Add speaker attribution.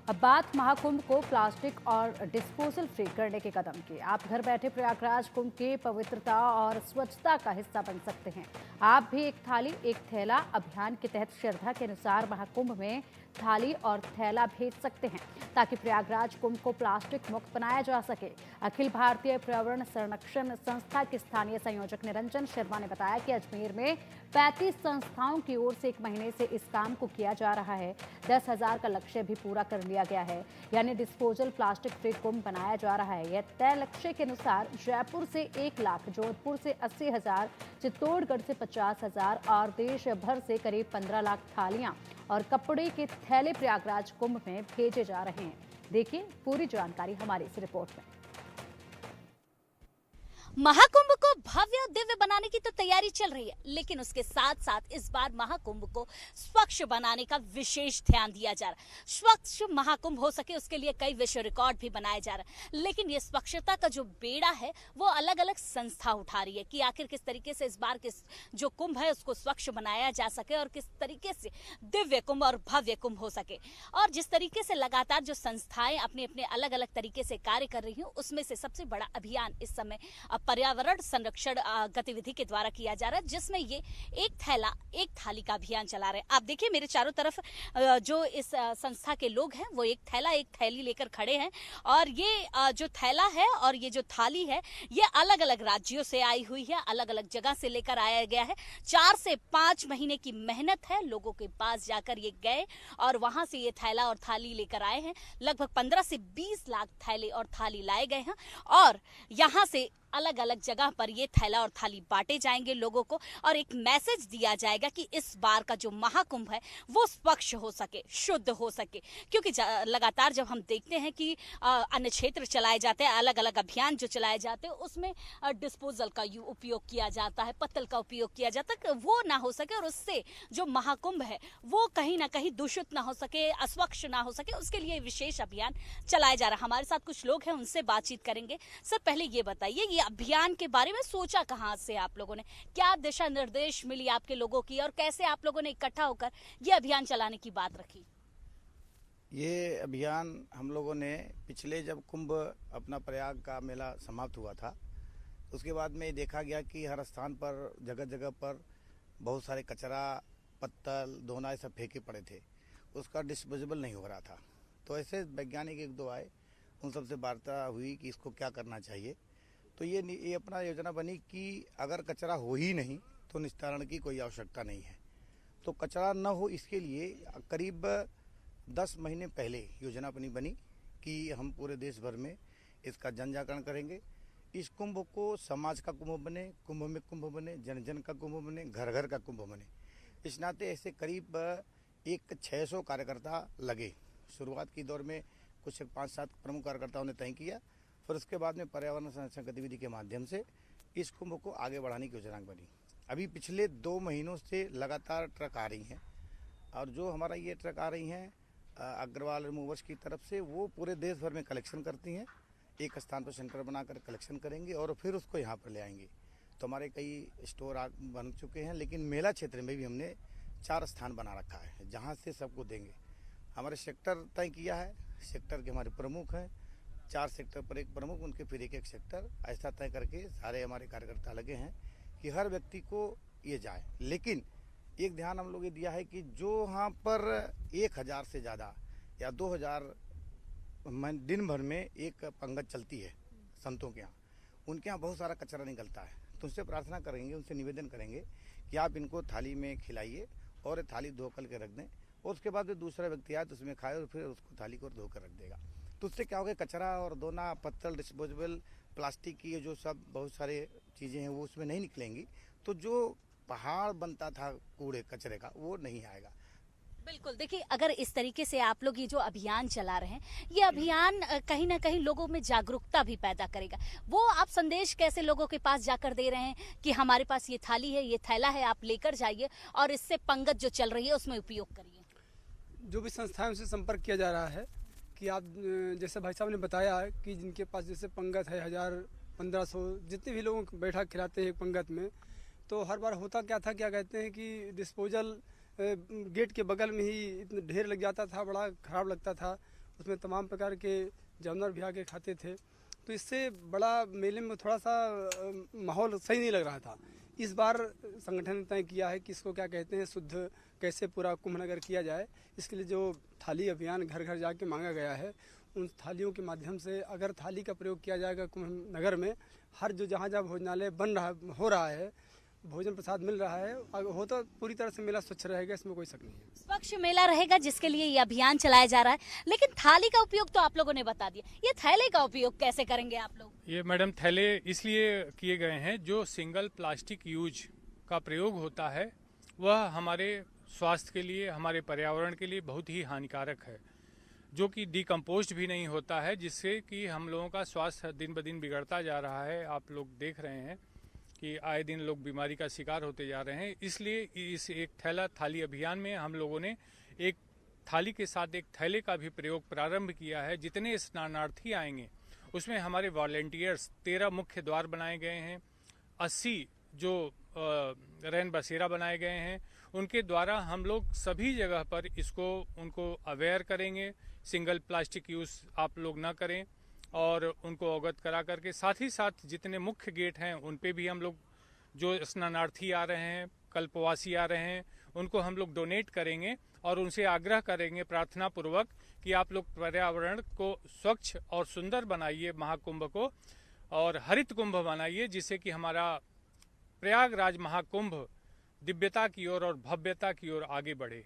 Speaker 1: अब बात महाकुंभ को प्लास्टिक और डिस्पोजल फ्री करने के कदम की। आप घर बैठे प्रयागराज कुंभ की पवित्रता और स्वच्छता का हिस्सा बन सकते हैं। आप भी एक थाली एक थैला अभियान के तहत श्रद्धा के अनुसार महाकुंभ में थाली और थैला भेज सकते हैं ताकि प्रयागराज कुंभ को प्लास्टिक मुक्त बनाया जा सके। अखिल भारतीय पर्यावरण संरक्षण संस्था के स्थानीय संयोजक निरंजन शर्मा ने बताया कि अजमेर में 35 संस्थाओं की ओर से 1 महीने से इस काम को किया जा रहा है। 10,000 का लक्ष्य भी पूरा कर लिया गया है, यानी डिस्पोजल प्लास्टिक फ्री कुंभ बनाया जा रहा है। यह तय लक्ष्य के अनुसार जयपुर से 1 लाख, जोधपुर से 80,000, चित्तौड़गढ़ से 50,000 और देश भर से करीब 15 लाख थालियां और कपड़े के थैले प्रयागराज कुंभ में भेजे जा रहे हैं। देखिए पूरी जानकारी हमारी इस रिपोर्ट में।
Speaker 2: महाकुंभ को भव्य दिव्य बनाने की तो तैयारी चल रही है, लेकिन उसके साथ साथ इस बार महाकुंभ को स्वच्छ बनाने का विशेष ध्यान दिया जा रहा है। स्वच्छ महाकुंभ हो सके उसके लिए कई विश्व रिकॉर्ड भी बनाए जा रहे हैं, लेकिन ये स्वच्छता का जो बेड़ा है वो अलग अलग संस्था उठा रही है कि आखिर किस तरीके से इस बार के जो कुंभ है उसको स्वच्छ बनाया जा सके और किस तरीके से दिव्य कुंभ और भव्य कुंभ हो सके। और जिस तरीके से लगातार जो संस्थाएं अपने अपने अलग अलग तरीके से कार्य कर रही हैं, उसमें से सबसे बड़ा अभियान इस समय पर्यावरण संरक्षण गतिविधि के द्वारा किया जा रहा है, जिसमें ये एक थैला एक थाली का अभियान चला रहे हैं। आप देखिए मेरे चारों तरफ जो इस संस्था के लोग हैं वो एक थैला एक थैली लेकर खड़े हैं और ये जो थैला है और ये जो थाली है ये अलग अलग राज्यों से आई हुई है, अलग अलग जगह से लेकर आया गया है। 4 से 5 महीने की मेहनत है, लोगों के पास जाकर ये गए और वहां से ये थैला और थाली लेकर आए हैं। लगभग 15 से 20 लाख थैले और थाली लाए गए हैं और यहाँ से अलग अलग जगह पर ये थैला और थाली बांटे जाएंगे लोगों को और एक मैसेज दिया जाएगा कि इस बार का जो महाकुंभ है वो स्वच्छ हो सके, शुद्ध हो सके। क्योंकि लगातार जब हम देखते हैं कि अन्य क्षेत्र चलाए जाते हैं, अलग अलग अभियान जो चलाए जाते हैं, उसमें डिस्पोजल का उपयोग किया जाता है, पत्तल का उपयोग किया जाता है, वो ना हो सके और उससे जो महाकुंभ है वो कहीं ना कहीं दूषित ना हो सके, अस्वच्छ ना हो सके, उसके लिए विशेष अभियान चलाया जा रहा है। हमारे साथ कुछ लोग हैं, उनसे बातचीत करेंगे। सर पहले ये बताइए, ये अभियान के बारे में सोचा कहां से आप लोगों ने, क्या दिशा निर्देश मिली आपके लोगों की और कैसे आप लोगों ने इकट्ठा होकर ये अभियान चलाने की बात रखी?
Speaker 3: ये अभियान हम लोगों ने पिछले जब कुंभ अपना प्रयाग का मेला समाप्त हुआ था, उसके बाद में देखा गया कि हर स्थान पर जगह जगह पर बहुत सारे कचरा, पत्तल, दोना सब फेंके पड़े थे, उसका डिस्पोजेबल नहीं हो रहा था। तो ऐसे वैज्ञानिक 1-2 आए, उन सबसे वार्ता हुई कि इसको क्या करना चाहिए। तो ये अपना योजना बनी कि अगर कचरा हो ही नहीं तो निस्तारण की कोई आवश्यकता नहीं है। तो कचरा न हो इसके लिए करीब 10 महीने पहले योजना अपनी बनी कि हम पूरे देश भर में इसका जन जागरण करेंगे। इस कुंभ को समाज का कुंभ बने, कुंभ में कुंभ बने, जन जन का कुंभ बने, घर घर का कुंभ बने। इस नाते ऐसे करीब 600 कार्यकर्ता लगे। शुरुआत की दौर में कुछ 5-7 प्रमुख कार्यकर्ताओं ने तय किया, फिर उसके बाद में पर्यावरण संरक्षण गतिविधि के माध्यम से इस कुंभ को आगे बढ़ाने की योजना बनी। अभी पिछले 2 महीनों से लगातार ट्रक आ रही हैं और जो हमारा ये ट्रक आ रही हैं अग्रवाल रिमूवर्स की तरफ से, वो पूरे देश भर में कलेक्शन करती हैं। एक स्थान पर सेंटर बनाकर कलेक्शन करेंगे और फिर उसको यहाँ पर ले आएंगे। तो हमारे कई स्टोर बन चुके हैं, लेकिन मेला क्षेत्र में भी हमने 4 स्थान बना रखा है जहाँ से सबको देंगे। हमारे सेक्टर तय किया है, सेक्टर के हमारे प्रमुख हैं, 4 सेक्टर पर एक प्रमुख, उनके फिर एक सेक्टर, ऐसा तय करके सारे हमारे कार्यकर्ता लगे हैं कि हर व्यक्ति को ये जाए। लेकिन एक ध्यान हम लोग ये दिया है कि जो यहाँ पर 1000 से ज़्यादा या 2000 दिन भर में एक पंगत चलती है संतों के यहाँ, उनके यहाँ बहुत सारा कचरा निकलता है। तो उनसे प्रार्थना करेंगे, उनसे निवेदन करेंगे कि आप इनको थाली में खिलाइए और थाली धो कर के रख दें, और उसके बाद दूसरा व्यक्ति आए तो उसमें खाए और फिर उसको थाली को धो कर रख देगा। तो उससे क्या होगा, कचरा और दोना, पत्तल, डिस्पोजेबल प्लास्टिक की जो सब बहुत सारे चीज़ें हैं वो उसमें नहीं निकलेंगी। तो जो पहाड़ बनता था कूड़े कचरे का वो नहीं आएगा।
Speaker 2: बिल्कुल, देखिए अगर इस तरीके से आप लोग ये जो अभियान चला रहे हैं, ये अभियान कहीं ना कहीं लोगों में जागरूकता भी पैदा करेगा। वो आप संदेश कैसे लोगों के पास जाकर दे रहे हैं कि हमारे पास ये थाली है, ये थैला है, आप लेकर जाइए और इससे पंगत जो चल रही है उसमें उपयोग करिए?
Speaker 4: जो भी संस्थाओं से संपर्क किया जा रहा है कि आप जैसे भाई साहब ने बताया कि जिनके पास जैसे पंगत है 1000-1500 जितने भी लोगों को बैठा खिलाते हैं पंगत में, तो हर बार होता क्या था, क्या कहते हैं कि डिस्पोजल गेट के बगल में ही इतना ढेर लग जाता था, बड़ा खराब लगता था। उसमें तमाम प्रकार के जानवर भी आके खाते थे। तो इससे बड़ा मेले में थोड़ा सा माहौल सही नहीं लग रहा था। इस बार संगठन ने तय किया है कि इसको क्या कहते हैं, शुद्ध कैसे पूरा कुंभ नगर किया जाए। इसके लिए जो थाली अभियान घर घर जाके मांगा गया है, उन थालियों के माध्यम से अगर थाली का प्रयोग किया जाएगा कुंभ नगर में, हर जो जहाँ जहाँ भोजनालय हो रहा है, भोजन प्रसाद मिल रहा है, हो तो पूरी तरह से मेला स्वच्छ रहेगा, इसमें कोई शक नहीं है।
Speaker 2: स्वच्छ मेला रहेगा जिसके लिए ये अभियान चलाया जा रहा है। लेकिन थाली का उपयोग तो आप लोगों ने बता दिया, ये थैले का उपयोग कैसे करेंगे आप लोग?
Speaker 5: ये मैडम थैले इसलिए किए गए हैं, जो सिंगल प्लास्टिक यूज का प्रयोग होता है वह हमारे स्वास्थ्य के लिए, हमारे पर्यावरण के लिए बहुत ही हानिकारक है, जो कि डिकम्पोज्ड भी नहीं होता है, जिससे कि हम लोगों का स्वास्थ्य दिन ब दिन बिगड़ता जा रहा है। आप लोग देख रहे हैं कि आए दिन लोग बीमारी का शिकार होते जा रहे हैं। इसलिए इस एक थैला थाली अभियान में हम लोगों ने एक थाली के साथ एक थैले का भी प्रयोग प्रारंभ किया है। जितने स्नानार्थी आएंगे उसमें हमारे वॉलेंटियर्स 13 मुख्य द्वार बनाए गए हैं, 80 जो रैन बसेरा बनाए गए हैं, उनके द्वारा हम लोग सभी जगह पर इसको उनको अवेयर करेंगे, सिंगल प्लास्टिक यूज़ आप लोग ना करें, और उनको अवगत करा करके साथ ही साथ जितने मुख्य गेट हैं उन पे भी हम लोग जो स्नानार्थी आ रहे हैं, कल्पवासी आ रहे हैं, उनको हम लोग डोनेट करेंगे और उनसे आग्रह करेंगे प्रार्थना पूर्वक कि आप लोग पर्यावरण को स्वच्छ और सुंदर बनाइए, महाकुंभ को और हरित कुंभ बनाइए, जिससे कि हमारा प्रयागराज महाकुंभ दिव्यता की ओर और भव्यता की ओर आगे बढ़े।